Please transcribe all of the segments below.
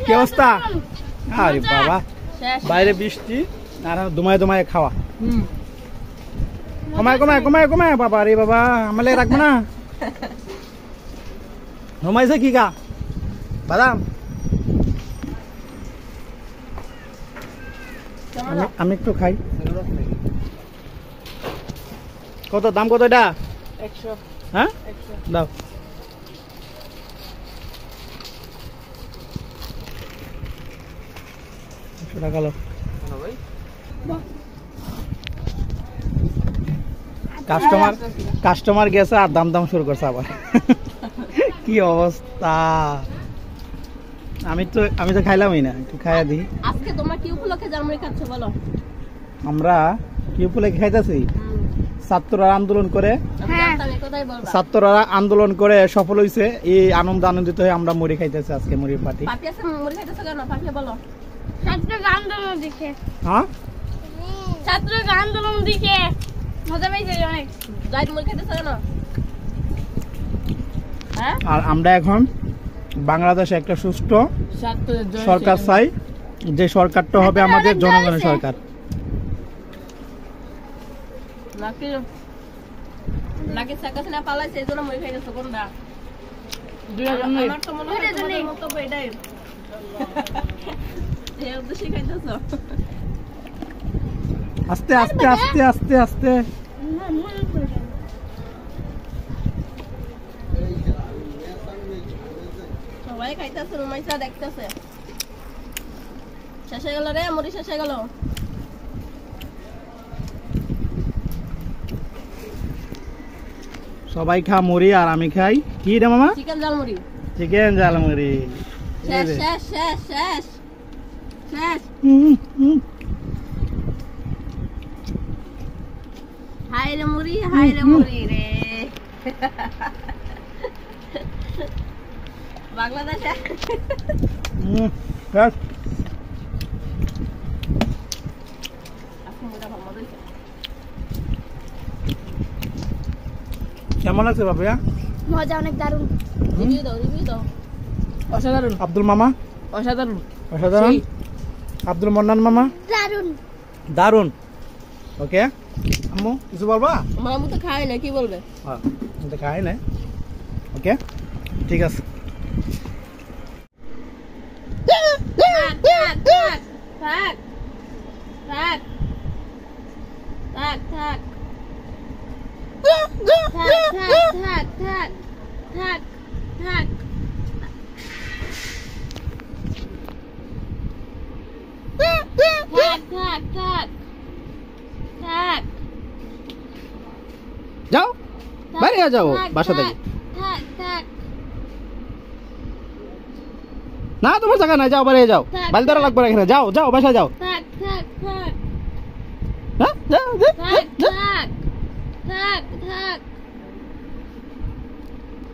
কি অবস্থা? আরে বাবা, বাইরে বৃষ্টি আর দুমায় দুমায় খাওয়া। কমায় কমায় কমায় কমায় বাবা, রে বাবা আমালে রাখবো না। ঘুমাইছে কি গা বাদাম? আমি একটু খাই। কত দাম? কত এটা? 100। হ্যাঁ দাও। কাস্টমার গেছে আর দাম দাম শুরু করছে আবার। কি অবস্থা! আমি তো খাইলামই না, একটু খাইয়া দিই। আজকে তোমরা কি উপলক্ষে জার্মানি খাচ্ছ বলো? আমরা কি উপলক্ষে খাইতেছি? ছাত্ররা আন্দোলন করে সফল হয়েছে, এই আনন্দিত হয়ে আমরা মুড়ি খাইতেছি আজকে। মুড়ির পার্টি। মুড়ি খাইতেছ কেন? পাখি বলো। ছাত্ররা আন্দোলন দেখে। হ্যাঁ, ছাত্ররা আন্দোলন দেখে মজা পাইছে অনেক। গাইড মুড়ি খাইতেছ কেন? হ্যাঁ, আর আমরা এখন বাংলাদেশে একটা সুষ্ঠু সরকার চাই, যে সরকারটা হবে আমাদের জনগণের সরকার। নাকি সাকাস না পালাইছে এই জন্য মুড়ি খাইতেছ কোনটা? আমার তো মনে হয় তোমাদের মন্তব্য এটাই। এই উদ্দেশ্যে খাইতেছ। আস্তে আস্তে আস্তে আস্তে আস্তে। সবাই খাইতেছে, রুমাইসা দেখতেছে। শেষ হয়ে গেল রে, মুড়ি শেষ হয়ে গেল। সবাই খা মুড়ি আর আমি খাই কি রে মামা? চিকেন ঝালমুড়ি। চিকেন ঝালমুড়ি শেষ শেষ শেষ শেষ শেষ। হাই রে মুড়ি রে। বাংলাদেশে কেমন আছে বাবা? মজা অনেক দারুণ। রিভিউ দাও। অসাধারণ। আব্দুল মামা? অসাধারণ। আব্দুল মন্নান মামা? দারুণ। ওকে আম্মু কিছু বলবা? মামু তো খায় না, কি বলবে? হ্যাঁ, তো খায় না। ওকে ঠিক আছে। যাও বাইরে যাও বাসা থেকে। না তোমার জায়গা নাই, যাও বাইরে যাও। বাইরে ধরা লাগবে এখানে। যাও যাও বাসা যাও।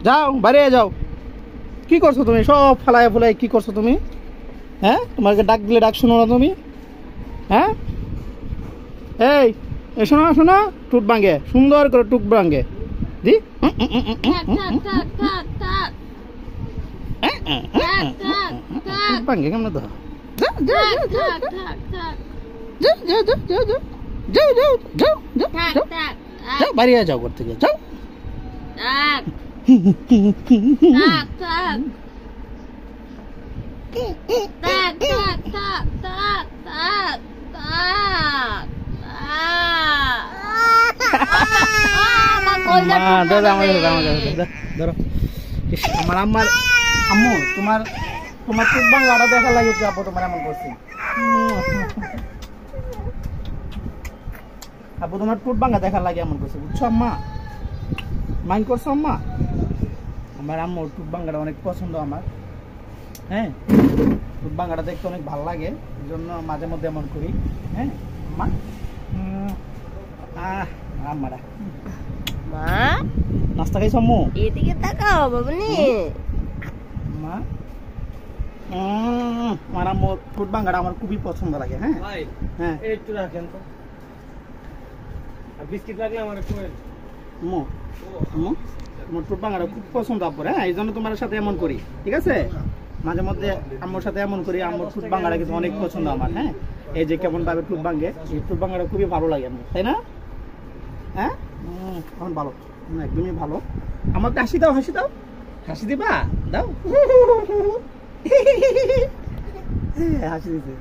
যাও বাইরে যাও। কি করছো তুমি? সব ফালায় ফুলাই কি করছো তুমি? হ্যাঁ, তোমাকে ডাক দিলে ডাক শোনো না তুমি? হ্যাঁ, এই শোনো শোনো, টুট ভাঙে সুন্দর করে, টুক ভাঙে জি। ভাঙে কেমন তো? যাও বাইরে যাও ঘর থেকে, যাও। আমার আম্মু তোমার টুক বাংলাটা দেখা লাগে আপু, তোমার এমন করছি। আপু তোমার টুট বাঙ্গা দেখার লাগে এমন করছে, বুঝছো আম্মা? মাইন্ড করছো আম্মা? আমার আম্মুর টুট বাঙ্গাটা অনেক পছন্দ আমার। হ্যাঁ, টুট বাঙ্গাটা দেখতে অনেক ভালো লাগে, এই জন্য মাঝে মধ্যে এমন করি। হ্যাঁ আম্মা, আম্মারা মা নাস্তা খাইছো আম্মু? এদিকে তাকাও বাবুনি। মা আমার আম্মুর টুট বাঙ্গাটা আমার খুবই পছন্দ লাগে। হ্যাঁ হ্যাঁ, একটু রাখেন তো। বিস্কিট লাগলে আমার একটু আম্মু আম্মু আমার টুট বাঙ্গাটা খুব পছন্দ আপুর। হ্যাঁ, এই জন্য তোমার সাথে এমন করি, ঠিক আছে? মাঝে মধ্যে আম্মুর সাথে এমন করি, আম্মুর টুট বাঙ্গাটা কিন্তু অনেক পছন্দ আমার। হ্যাঁ, এই যে কেমন ভাবে টুট ভাঙে, এই টুট ভাঙাটা খুবই ভালো লাগে আমার, তাই না? হ্যাঁ, এখন ভালো, একদমই ভালো। আমাকে হাসি দাও, হাসি দাও, হাসি দিবা, দাও। হাসি দিতে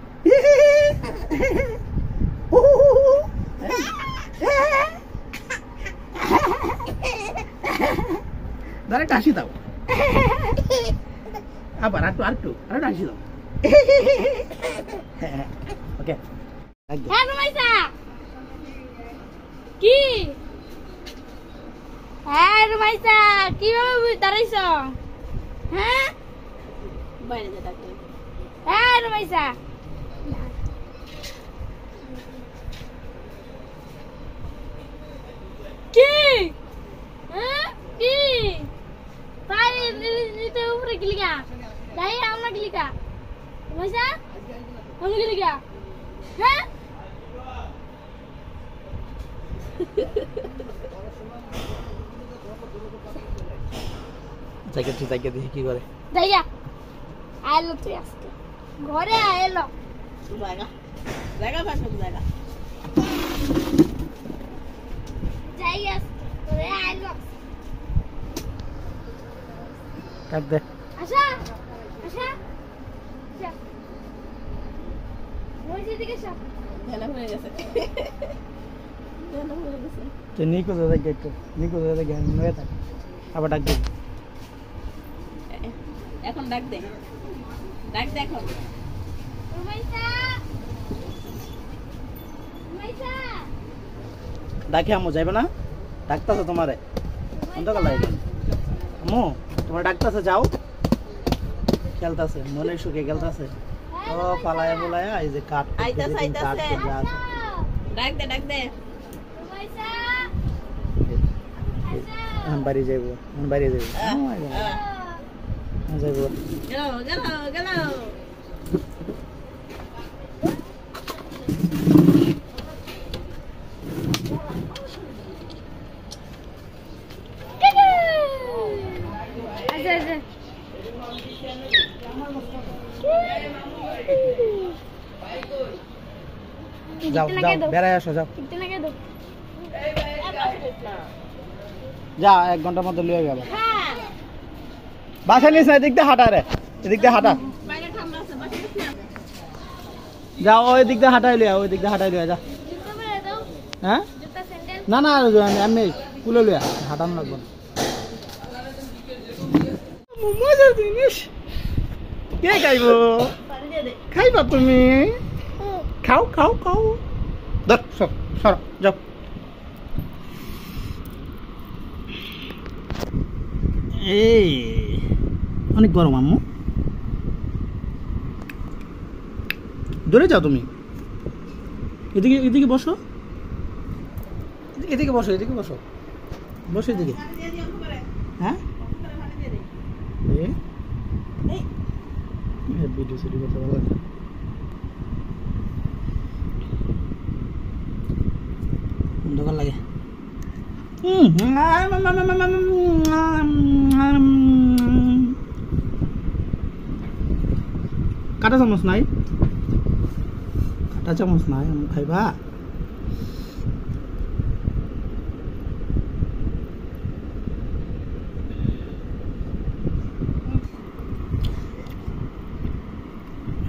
ডাইরেক্ট হাসি দাও, আবার আরেকটু হাসি দাও। ওকে, হ্যাঁ রুমাইসা কি? হ্যাঁ রুমাইসা কিভাবে দাঁড়াইছ? হ্যাঁ বাইরে যা ডাকতে। হ্যাঁ রুমাইসা কি? হ্যাঁ কি? তাই নিতে উপরে গিলিগা তাই আমরা গিলিগা রুমাইসা আমরা গিলিগা। হ্যাঁ জায়গা দেখি কি করে। জায়গা আইলো তুই আজকে ঘরে আইলো জায়গা জায়গা পাশে জায়গা জায়গা ঘরে আইলো। কাট দে। আশা আশা আশা ওই দিকে সব ঝালা হয়ে গেছে। ঝালা হয়ে গেছে। তো নিকো দাদা গেট নিকো দাদা জ্ঞান নয় থাকে, আবার ডাক দে। এখন ডাক দে, ডাক দে এখন। রুমাইসা রুমাইসা ডাকে আম্মু যাইবে না? ডাকতেছে তোমারে, অন্ধকার লাগে। আম্মু তোমার ডাকতেছে, যাও। খেলতেছে, মনের সুখে খেলতেছে। ও পালায়া বলায়া এই যে কাঠ আইতাছে, আইতাছে। ডাক দে, ডাক দে। রুমাইসা বাড়ি যাইব, বাড়ি যাইব, যাইব। গেল গেল গেল। আচ্ছা আচ্ছা যাও যাও বেড়ায় আসো, যাও কিতনে না কে দো যা, 1 ঘন্টার মধ্যে লিয়ে গেল। হ্যাঁ বাসা নিস না, এদিক দিয়ে হাঁটা রে, এদিক দিয়ে হাঁটা। বাইরে ঠান্ডা আছে, বাসে গেছি না। যাও ওই দিক দিয়ে হাঁটাই লিয়া, ওই দিক দিয়ে হাঁটাই লিয়া, যা। জুতো পরে দাও হ্যাঁ জুতা স্যান্ডেল না না, এমনি কুলে লিয়া, হাঁটানো লাগবে না। মজার জিনিস কে খাইব? পানি দিয়ে দে। খাইবা তুমি? খাও খাও খাও। ধর সর সর, যাও। এই অনেক গরম আম্মু, দূরে যাও তুমি। এদিকে এদিকে বসো, এদিকে বসো, এদিকে বসো, বসো এদিকে। পানি দিয়ে দিও করে। হ্যাঁ পানি দিয়ে দে। এই ভিডিও সিডি করতে ভালো লাগে। অন্ধকার লাগে। কাটা চামচ নাই, কাটা চামচ নাই, খাইবা?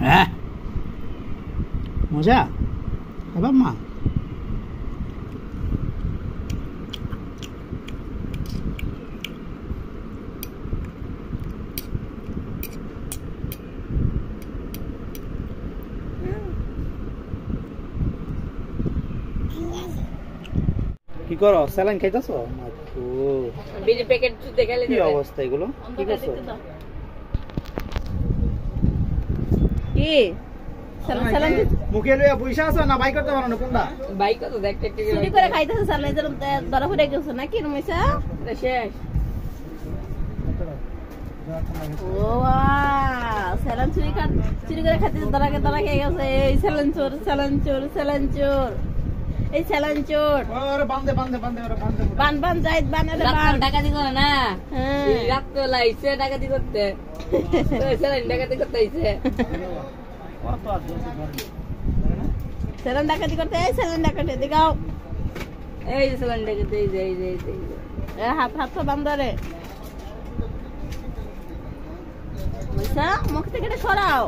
হ্যাঁ মজা, খাইবা মা? কি করো? স্যালাইন খাইতেছো? বিড়ি প্যাকেট চুতে গেলে কি অবস্থা এগুলো? কি করছো? কি সালাম সালাম মুখে লইয়া পয়সা আছে না, বাই করতে পারো না কোনটা? বাইক তো দেখতে একটু চুরি করে খাইতেছে সালাম যেন ধরা পড়ে গেছে নাকি রমেশা শেষ। ও সালাম চুরি করে খাইতে ধরা খেয়ে গেছে। এই সালান চোর সালান চোর সালান চোর, এই সালান চোর। ওরে বান্দে বান্দে বান্দে, ওরে বান্দে বান বান যাইত বান, ডাকাতি করে না। হ্যাঁ রাত তো লাইছে ডাকাতি করতে। স্যালাইন ডাকাতি করতে আইছে কত আর দোষ ধরে স্যালাইন ডাকাতি করতে এই স্যালাইন ডাকাতি দেখাও এই যে স্যালাইন ডাকাতি এই যে হাত হাত তো বান্ধ রে বুঝছা মুখ থেকে এটা সরাও